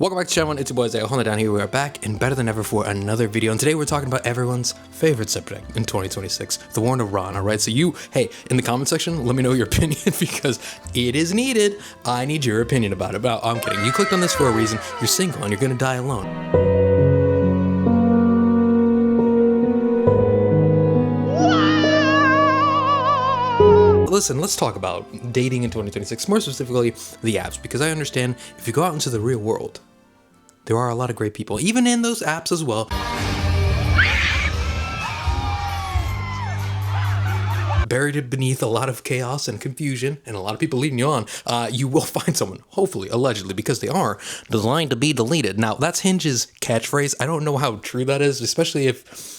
Welcome back to Channel 1, it's your boy Zay. Hold it down here, we are back and better than ever for another video. And today we're talking about everyone's favorite subject in 2026, the war in Iran, alright? So hey, in the comment section, let me know your opinion because it is needed. I need your opinion about it. But I'm kidding, you clicked on this for a reason. You're single and you're gonna die alone. Listen, let's talk about dating in 2026, more specifically the apps, because I understand if you go out into the real world, there are a lot of great people, even in those apps as well. Buried beneath a lot of chaos and confusion and a lot of people leading you on, you will find someone, hopefully, allegedly, because they are designed to be deleted. Now, that's Hinge's catchphrase. I don't know how true that is, especially if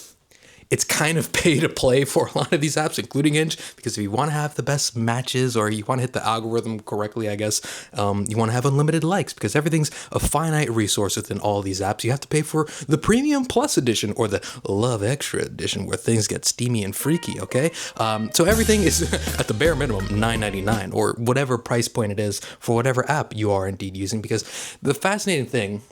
it's kind of pay to play for a lot of these apps, including Hinge, because if you want to have the best matches or you want to hit the algorithm correctly, I guess, you want to have unlimited likes because everything's a finite resource within all these apps. You have to pay for the Premium Plus edition or the Love Extra edition where things get steamy and freaky, okay? So everything is at the bare minimum $9.99 or whatever price point it is for whatever app you are indeed using, because the fascinating thing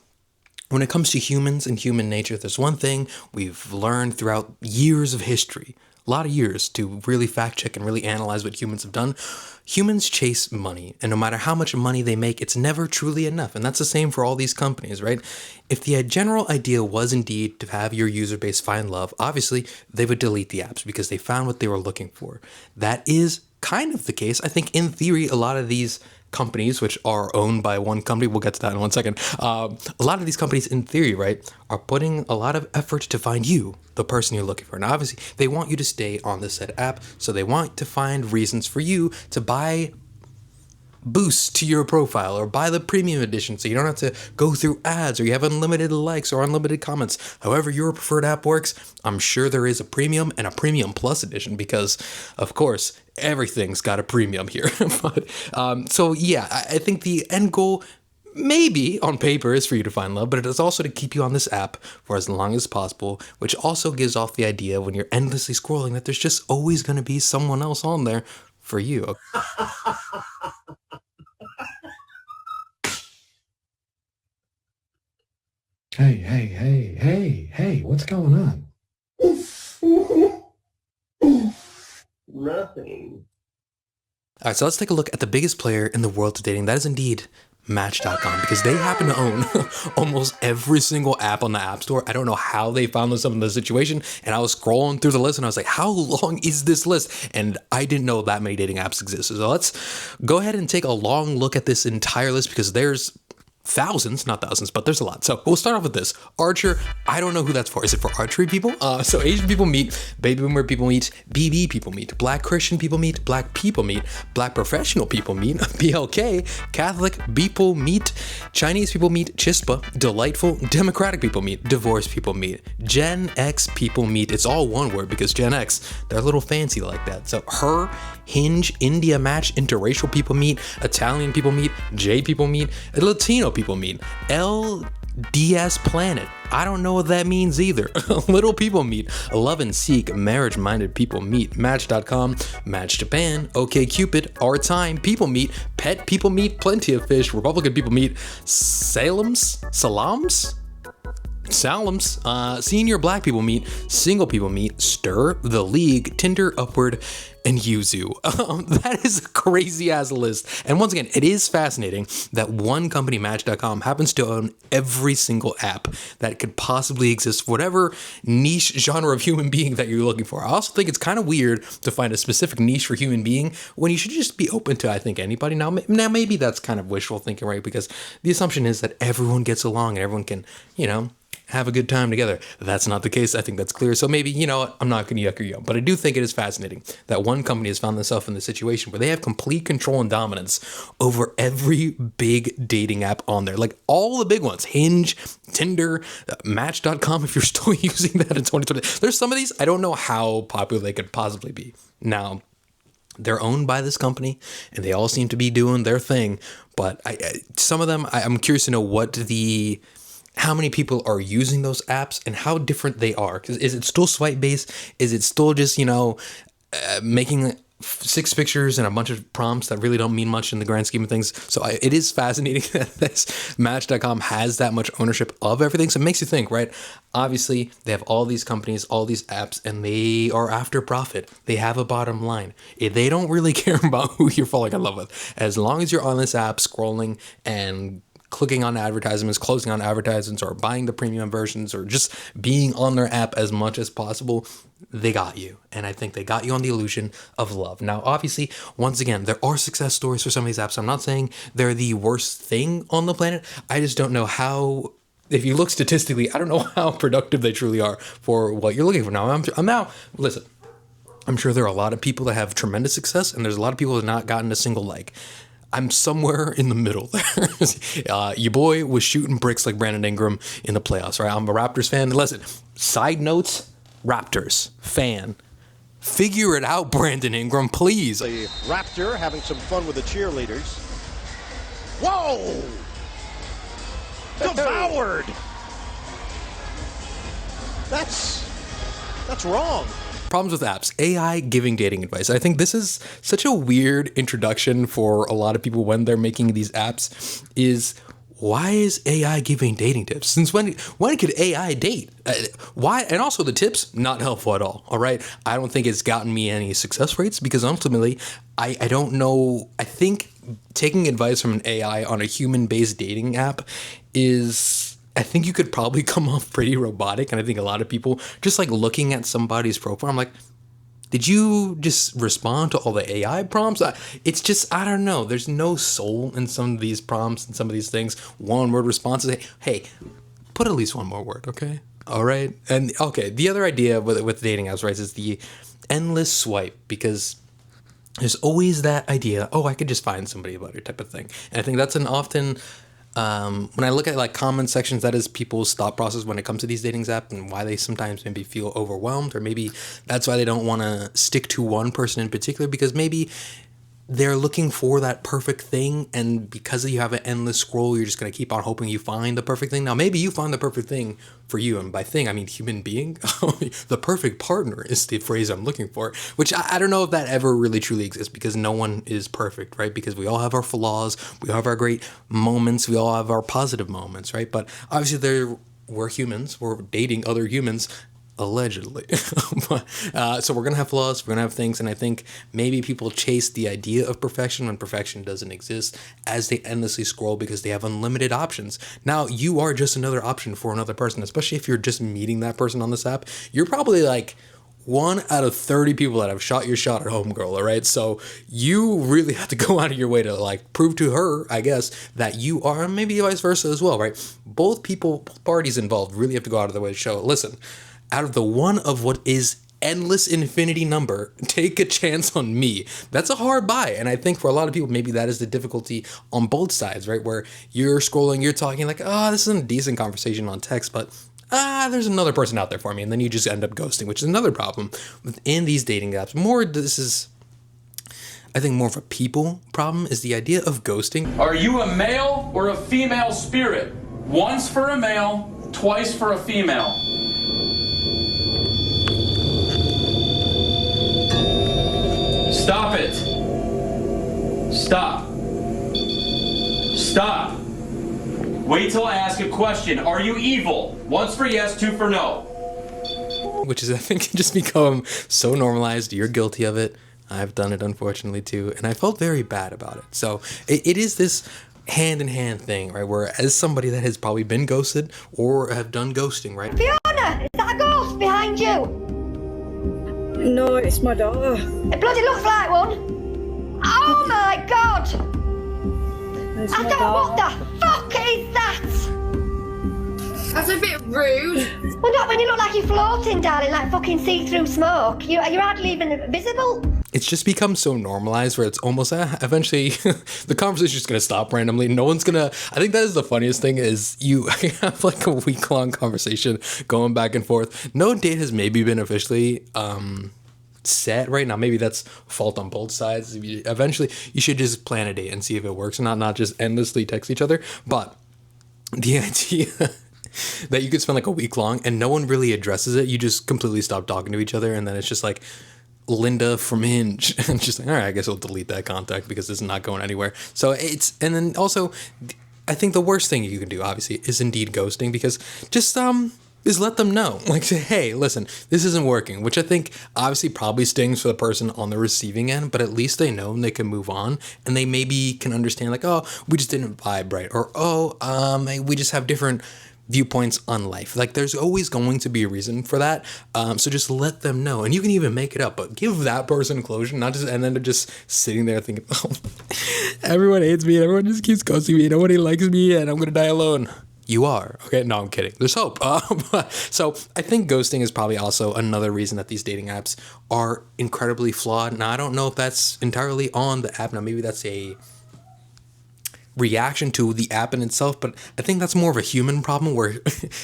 when it comes to humans and human nature, there's one thing we've learned throughout years of history, a lot of years to really fact check and really analyze what humans have done. Humans chase money, and no matter how much money they make, it's never truly enough. And that's the same for all these companies, right? If the general idea was indeed to have your user base find love, obviously they would delete the apps because they found what they were looking for. That is kind of the case. I think in theory, a lot of these companies, which are owned by one company, we'll get to that in 1 second. A lot of these companies, in theory, right, are putting a lot of effort to find you, the person you're looking for. Now, obviously, they want you to stay on the said app, so they want to find reasons for you to buy boosts to your profile or buy the premium edition so you don't have to go through ads or you have unlimited likes or unlimited comments. However your preferred app works, I'm sure there is a premium and a premium plus edition because, of course, everything's got a premium here. So yeah, I think the end goal maybe on paper is for you to find love, but it is also to keep you on this app for as long as possible, which also gives off the idea when you're endlessly scrolling that there's just always going to be someone else on there for you. Hey, what's going on? Nothing. All right, so let's take a look at the biggest player in the world of dating. That is indeed Match.com, because they happen to own almost every single app on the App Store. I don't know how they found themselves in this situation, and I was scrolling through the list and I was like, how long is this list? And I didn't know that many dating apps existed. So let's go ahead and take a long look at this entire list because there's thousands, not thousands, but there's a lot. So we'll start off with this. Archer, I don't know who that's for. Is it for archery people? So Asian people meet, baby boomer people meet, BB people meet, black Christian people meet, black people meet, black professional people meet, BLK, Catholic people meet, Chinese people meet, Chispa, delightful, democratic people meet, divorced people meet, Gen X people meet. It's all one word because Gen X, they're a little fancy like that. So her, Hinge, India Match, interracial people meet, Italian people meet, J people meet, Latino people meet, LDS Planet, I don't know what that means either. Little people meet, Love and Seek, marriage-minded people meet, Match.com, Match Japan, OkCupid, Our Time, people meet, Pet people meet, Plenty of Fish, Republican people meet, Salams, senior black people meet, single people meet, Stir, The League, Tinder, Upward, and Yuzu. That is a crazy ass list. And once again, it is fascinating that one company, Match.com, happens to own every single app that could possibly exist for whatever niche genre of human being that you're looking for. I also think it's kind of weird to find a specific niche for human being when you should just be open to, I think, anybody. Now maybe that's kind of wishful thinking, right? Because the assumption is that everyone gets along and everyone can, have a good time together. That's not the case. I think that's clear. So maybe, I'm not going to yuck your yum, but I do think it is fascinating that one company has found themselves in the situation where they have complete control and dominance over every big dating app on there. Like all the big ones, Hinge, Tinder, Match.com, if you're still using that in 2020. There's some of these, I don't know how popular they could possibly be. Now, they're owned by this company and they all seem to be doing their thing, but some of them, I'm curious to know how many people are using those apps and how different they are. Because is it still swipe based? Is it still just, making six pictures and a bunch of prompts that really don't mean much in the grand scheme of things. So it is fascinating that this Match.com has that much ownership of everything. So it makes you think, right? Obviously, they have all these companies, all these apps, and they are after profit. They have a bottom line. They don't really care about who you're falling in love with. As long as you're on this app scrolling and clicking on advertisements, closing on advertisements, or buying the premium versions, or just being on their app as much as possible, they got you. And I think they got you on the illusion of love. Now, obviously, once again, there are success stories for some of these apps. I'm not saying they're the worst thing on the planet. I just don't know how, if you look statistically, I don't know how productive they truly are for what you're looking for. Now, I'm now, listen, I'm sure there are a lot of people that have tremendous success, and there's a lot of people that have not gotten a single like. I'm somewhere in the middle there. Your boy was shooting bricks like Brandon Ingram in the playoffs, right? I'm a Raptors fan. Listen, side notes, Raptors fan. Figure it out, Brandon Ingram, please. The Raptor having some fun with the cheerleaders. Whoa! Devoured! That's wrong. Problems with apps, AI giving dating advice. I think this is such a weird introduction for a lot of people when they're making these apps is, why is AI giving dating tips? Since when could AI date? Why? And also the tips, not helpful at all. All right. I don't think it's gotten me any success rates because ultimately I don't know. I think taking advice from an AI on a human-based dating app is, I think you could probably come off pretty robotic. And I think a lot of people just like looking at somebody's profile, I'm like, did you just respond to all the AI prompts? It's just, I don't know. There's no soul in some of these prompts and some of these things. One word responses. Hey, put at least one more word, okay? All right. And okay, the other idea with dating apps, right, is the endless swipe, because there's always that idea, oh, I could just find somebody about it type of thing. And I think that's an often, when I look at like comment sections, that is people's thought process when it comes to these dating apps and why they sometimes maybe feel overwhelmed, or maybe that's why they don't want to stick to one person in particular, because maybe they're looking for that perfect thing, and because you have an endless scroll, you're just going to keep on hoping you find the perfect thing. Now, maybe you find the perfect thing for you, and by thing, I mean human being. The perfect partner is the phrase I'm looking for, which I don't know if that ever really truly exists, because no one is perfect, right? Because we all have our flaws, we all have our great moments, we all have our positive moments, right? But obviously we're humans, we're dating other humans, allegedly. So we're going to have flaws, we're going to have things, and I think maybe people chase the idea of perfection when perfection doesn't exist as they endlessly scroll because they have unlimited options. Now, you are just another option for another person, especially if you're just meeting that person on this app. You're probably like 1 out of 30 people that have shot your shot at homegirl, all right? So you really have to go out of your way to like prove to her, I guess, that you are, and maybe vice versa as well, right? Both parties involved really have to go out of their way to show, listen, out of the one of what is endless infinity number, take a chance on me. That's a hard buy. And I think for a lot of people, maybe that is the difficulty on both sides, right? Where you're scrolling, you're talking like, oh, this is a decent conversation on text, but there's another person out there for me. And then you just end up ghosting, which is another problem within these dating apps. This is, I think, more of a people problem, is the idea of ghosting. Are you a male or a female spirit? Once for a male, twice for a female. Stop it. Stop. Stop. Wait till I ask a question. Are you evil? Once for yes, two for no. Which is, I think, just become so normalized. You're guilty of it. I've done it, unfortunately, too. And I felt very bad about it. So it is this hand-in-hand thing, right? Where as somebody that has probably been ghosted or have done ghosting, right? Fiona, is that a ghost behind you? No, it's my daughter. It bloody looks like one. Oh my god! It's I my don't. What daughter. the fuck is that? That's a bit rude. Well, not when you look like you're floating, darling, like fucking see-through smoke. You're hardly even visible. It's just become so normalized where it's almost eventually the conversation's just gonna stop randomly. No one's gonna. I think that is the funniest thing is you have like a week-long conversation going back and forth. No date has maybe been officially set right now. Maybe that's fault on both sides. Eventually, you should just plan a date and see if it works or not just endlessly text each other. But the idea that you could spend like a week long and no one really addresses it, you just completely stop talking to each other, and then it's just like Linda from Hinge, and just like, all right, I guess I'll delete that contact because it's not going anywhere. So and then also, I think the worst thing you can do, obviously, is indeed ghosting, because just is let them know, like, say, hey, listen, this isn't working, which I think obviously probably stings for the person on the receiving end, but at least they know and they can move on, and they maybe can understand, like, oh, we just didn't vibe right, or we just have different viewpoints on life. Like, there's always going to be a reason for that. So just let them know, and you can even make it up, but give that person closure, not just, and then they're just sitting there thinking, oh, everyone hates me, everyone just keeps ghosting me, nobody likes me, and I'm gonna die alone. You are. Okay, no, I'm kidding. There's hope. So I think ghosting is probably also another reason that these dating apps are incredibly flawed. Now, I don't know if that's entirely on the app. Now, maybe that's a reaction to the app in itself, but I think that's more of a human problem, where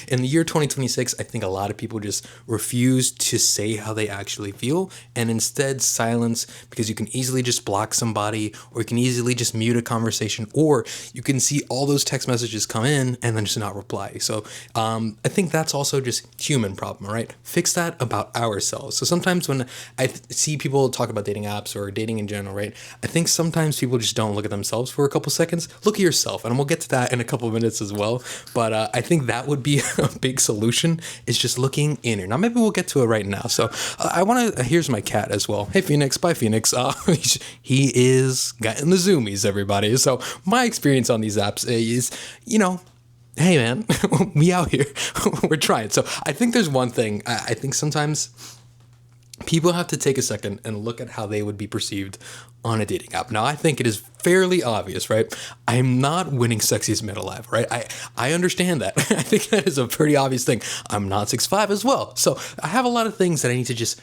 in the year 2026, I think a lot of people just refuse to say how they actually feel, and instead silence, because you can easily just block somebody, or you can easily just mute a conversation, or you can see all those text messages come in and then just not reply. So I think that's also just human problem, right? Fix that about ourselves. So sometimes when I see people talk about dating apps or dating in general, right, I think sometimes people just don't look at themselves for a couple seconds. Look at yourself, and we'll get to that in a couple of minutes as well. But I think that would be a big solution, is just looking inner. Now, maybe we'll get to it right now. So I want to, here's my cat as well. Hey, Phoenix. Bye, Phoenix. He is getting the zoomies, everybody. So my experience on these apps is, hey, man, we out here. We're trying. So I think there's one thing. I think sometimes people have to take a second and look at how they would be perceived on a dating app. Now, I think it is fairly obvious, right? I'm not winning sexiest man alive, right? I understand that. I think that is a pretty obvious thing. I'm not 6'5" as well. So I have a lot of things that I need to just,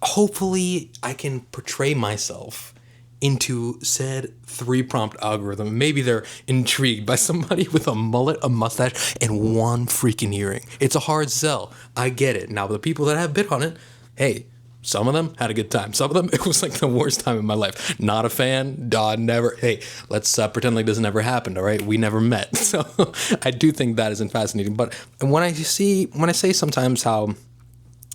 hopefully I can portray myself into said 3-prompt algorithm. Maybe they're intrigued by somebody with a mullet, a mustache, and one freaking earring. It's a hard sell. I get it. Now, the people that have bid on it, hey, some of them had a good time. Some of them, it was like the worst time in my life. Not a fan. Never. Hey, let's pretend like this never happened. All right, we never met. So I do think that isn't fascinating. But when I say sometimes how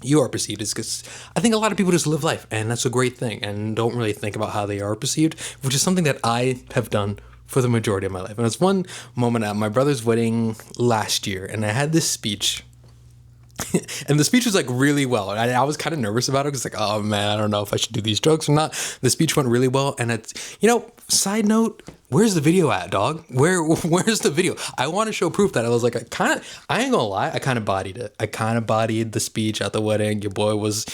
you are perceived, is because I think a lot of people just live life, and that's a great thing, and don't really think about how they are perceived, which is something that I have done for the majority of my life. And it's one moment at my brother's wedding last year, and I had this speech. And the speech was like really well. And I was kind of nervous about it, because like, oh man, I don't know if I should do these jokes or not. The speech went really well. And it's, side note, where's the video at, dog? Where's the video? I want to show proof that I was like, I ain't gonna lie, I kind of bodied it. I kind of bodied the speech at the wedding. Your boy was,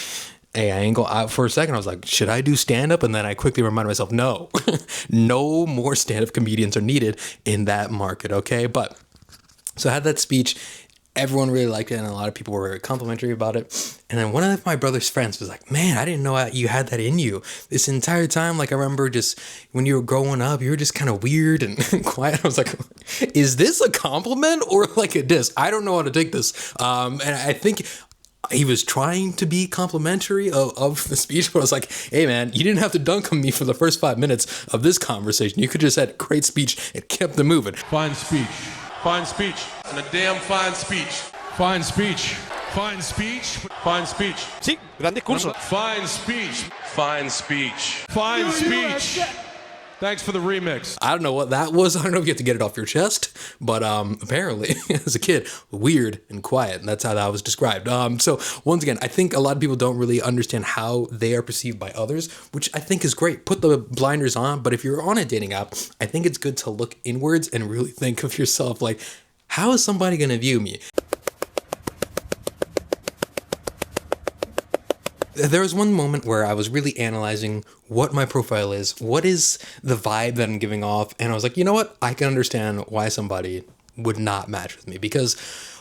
hey, I ain't gonna, for a second I was like, should I do stand-up? And then I quickly reminded myself, no, no more stand-up comedians are needed in that market, okay? But, so I had that speech. Everyone really liked it, and a lot of people were very complimentary about it. And then one of my brother's friends was like, man, I didn't know you had that in you this entire time. Like, I remember just when you were growing up, you were just kind of weird and quiet. I was like, is this a compliment or like a diss? I don't know how to take this. And I think he was trying to be complimentary of the speech, but I was like, hey man, you didn't have to dunk on me for the first 5 minutes of this conversation. You could just had great speech and kept it moving. Fine speech. Fine speech. And a damn fine speech. Fine speech. Fine speech. Fine speech. Sí, gran discurso. Fine speech. Fine speech. Fine speech. Thanks for the remix. I don't know what that was. I don't know if you have to get it off your chest, but apparently, as a kid, weird and quiet, and that's how that was described. So once again, I think a lot of people don't really understand how they are perceived by others, which I think is great. Put the blinders on, but if you're on a dating app, I think it's good to look inwards and really think of yourself like, how is somebody going to view me? There was one moment where I was really analyzing what my profile is, what is the vibe that I'm giving off, and I was like, you know what? I can understand why somebody would not match with me, because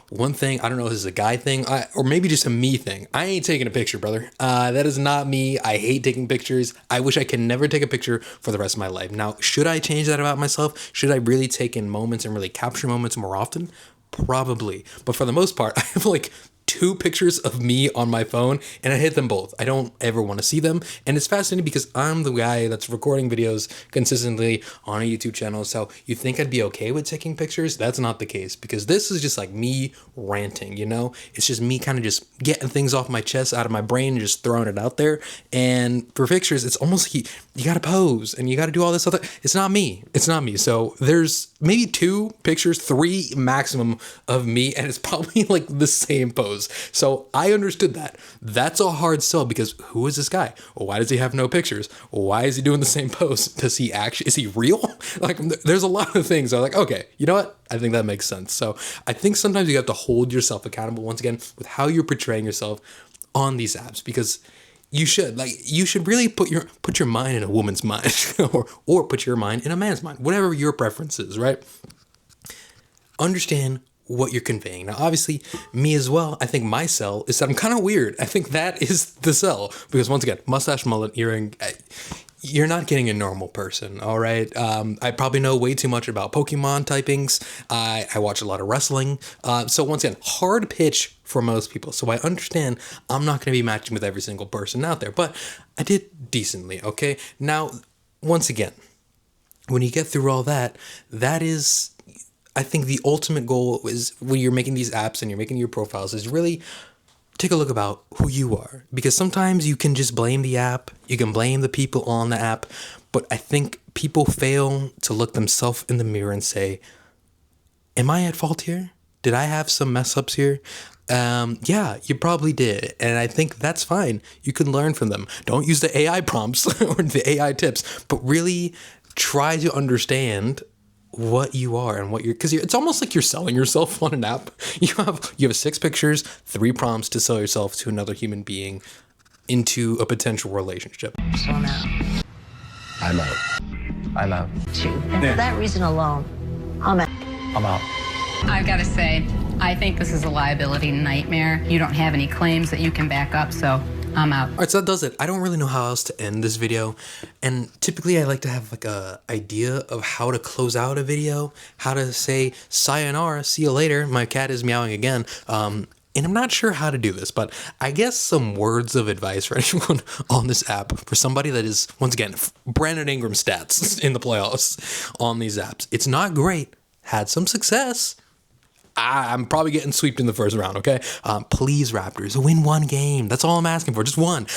one thing, I don't know if this is a guy thing, or maybe just a me thing. I ain't taking a picture, brother. That is not me. I hate taking pictures. I wish I could never take a picture for the rest of my life. Now, should I change that about myself? Should I really take in moments and really capture moments more often? Probably. But for the most part, I have like 2 pictures of me on my phone and I hid them both. I don't ever want to see them. And it's fascinating because I'm the guy that's recording videos consistently on a YouTube channel. So you think I'd be okay with taking pictures? That's not the case, because this is just like me ranting, you know? It's just me kind of just getting things off my chest, out of my brain, and just throwing it out there. And for pictures, it's almost like you got to pose and you got to do all this other. It's not me. It's not me. So there's maybe 2 pictures, 3 maximum of me, and it's probably like the same pose. So I understood that. That's a hard sell, because who is this guy? Why does he have no pictures? Why is he doing the same pose? Does he actually, is he real? Like, there's a lot of things. I'm like, okay, you know what? I think that makes sense. So I think sometimes you have to hold yourself accountable once again with how you're portraying yourself on these apps, because you should really put your mind in a woman's mind or put your mind in a man's mind, whatever your preference is, right? Understand what you're conveying. Now, obviously, me as well, I think my sell is that I'm kind of weird. I think that is the sell, because once again, mustache, mullet, earring, you're not getting a normal person, all right? I probably know way too much about Pokemon typings. I watch a lot of wrestling. So once again, hard pitch for most people. So I understand I'm not going to be matching with every single person out there, but I did decently, okay? Now, once again, when you get through all that, that is, I think the ultimate goal is when you're making these apps and you're making your profiles is really take a look about who you are, because sometimes you can just blame the app, you can blame the people on the app, but I think people fail to look themselves in the mirror and say, am I at fault here? Did I have some mess ups here? Yeah, you probably did. And I think that's fine. You can learn from them. Don't use the AI prompts or the AI tips, but really try to understand what you are and what you're, because it's almost like you're selling yourself on an app. You have 6 pictures, 3 prompts to sell yourself to another human being into a potential relationship. So now I'm out. I'm out. And for that reason alone, I'm out. I'm out. I've got to say, I think this is a liability nightmare. You don't have any claims that you can back up, so I'm out. All right, so that does it. I don't really know how else to end this video. And typically I like to have like a idea of how to close out a video, how to say sayonara, see you later. My cat is meowing again. And I'm not sure how to do this, but I guess some words of advice for anyone on this app, for somebody that is, once again, Brandon Ingram stats in the playoffs on these apps. It's not great. Had some success. I'm probably getting swept in the first round, okay? Please, Raptors, win 1 game. That's all I'm asking for, just 1.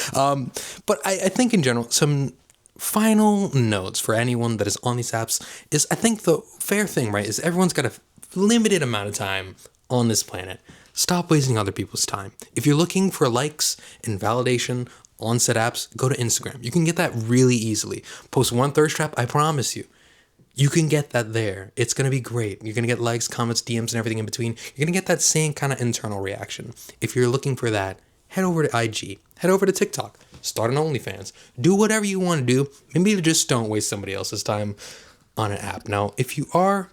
But I think in general, some final notes for anyone that is on these apps is, I think the fair thing, right, is everyone's got a limited amount of time on this planet. Stop wasting other people's time. If you're looking for likes and validation on said apps, go to Instagram. You can get that really easily. Post 1 thirst trap, I promise you. You can get that there. It's going to be great. You're going to get likes, comments, DMs, and everything in between. You're going to get that same kind of internal reaction. If you're looking for that, head over to IG. Head over to TikTok. Start an OnlyFans. Do whatever you want to do. Maybe just don't waste somebody else's time on an app. Now, if you are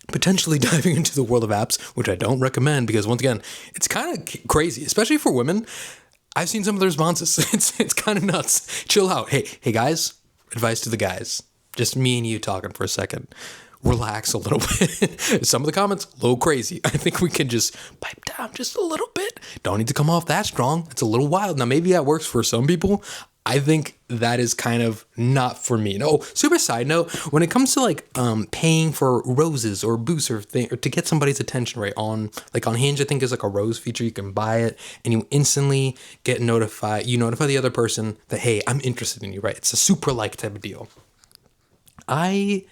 potentially diving into the world of apps, which I don't recommend because, once again, it's kind of crazy, especially for women. I've seen some of the responses. It's kind of nuts. Chill out. Hey guys, advice to the guys. Just me and you talking for a second. Relax a little bit. Some of the comments, a little crazy. I think we can just pipe down just a little bit. Don't need to come off that strong. It's a little wild. Now, maybe that works for some people. I think that is kind of not for me. No, super side note, when it comes to like paying for roses or boosts or to get somebody's attention, right, on Hinge, I think there's like a rose feature. You can buy it and you instantly get notified. You notify the other person that, hey, I'm interested in you, right? It's a super like type of deal. I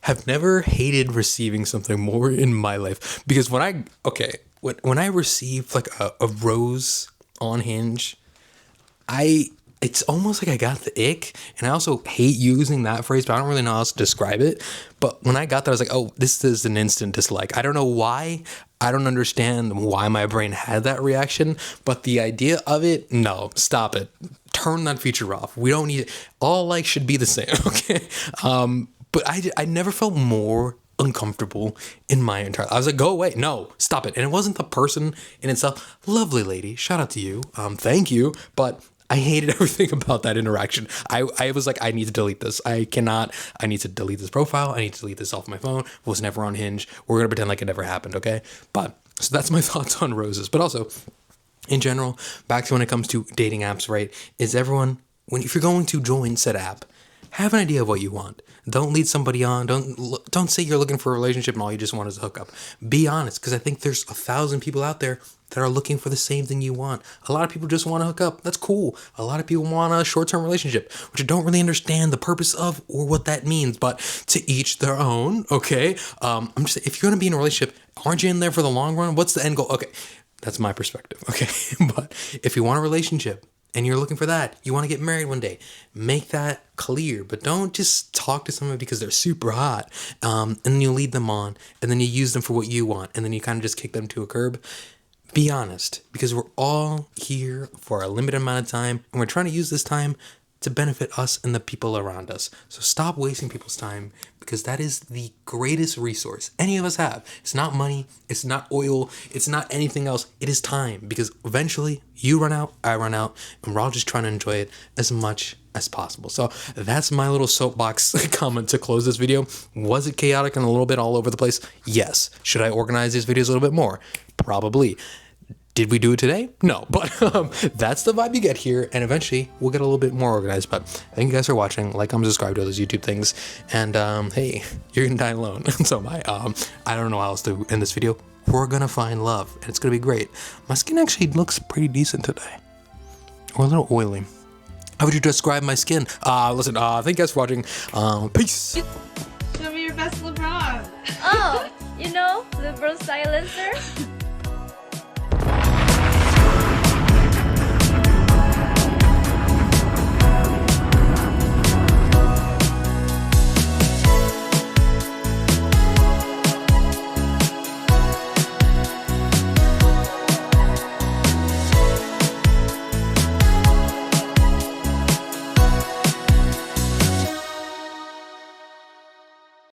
have never hated receiving something more in my life, because when I receive like a rose on Hinge, it's almost like I got the ick, and I also hate using that phrase, but I don't really know how else to describe it. But when I got that, I was like, oh, this is an instant dislike. I don't know why. I don't understand why my brain had that reaction, but the idea of it, no, stop it. Turn that feature off. We don't need it. All likes should be the same, okay? But I never felt more uncomfortable in my entire life. I was like, go away. No, stop it. And it wasn't the person in itself. Lovely lady. Shout out to you. Thank you. But I hated everything about that interaction. I was like, I need to delete this. I need to delete this profile. I need to delete this off my phone. It was never on Hinge. We're going to pretend like it never happened, okay? But So that's my thoughts on roses. But also, in general, back to when it comes to dating apps, right? Is everyone, if you're going to join said app, have an idea of what you want. Don't lead somebody on. Don't say you're looking for a relationship and all you just want is a hookup. Be honest, because I think there's 1,000 people out there that are looking for the same thing you want. A lot of people just want to hook up. That's cool. A lot of people want a short-term relationship, which I don't really understand the purpose of or what that means, but to each their own, okay? I'm just saying, if you're going to be in a relationship, aren't you in there for the long run? What's the end goal? Okay, that's my perspective, okay? But if you want a relationship, and you're looking for that, you want to get married one day, make that clear. But don't just talk to someone because they're super hot, and then you lead them on, and then you use them for what you want, and then you kind of just kick them to a curb. Be honest, because we're all here for a limited amount of time, and we're trying to use this time to benefit us and the people around us. So stop wasting people's time, because that is the greatest resource any of us have. It's not money, it's not oil, it's not anything else. It is time, because eventually you run out, I run out, and we're all just trying to enjoy it as much as possible. So that's my little soapbox comment to close this video. Was it chaotic and a little bit all over the place? Yes. Should I organize these videos a little bit more? Probably. Did we do it today? No, but that's the vibe you get here, and eventually we'll get a little bit more organized. But thank you guys for watching. Like, comment, subscribe to all those YouTube things, and hey, you're gonna die alone. So I don't know how else to end this video. We're gonna find love, and it's gonna be great. My skin actually looks pretty decent today, or a little oily. How would you describe my skin? Listen, thank you guys for watching. Peace. Show me your best LeBron. Oh, you know, LeBron silencer?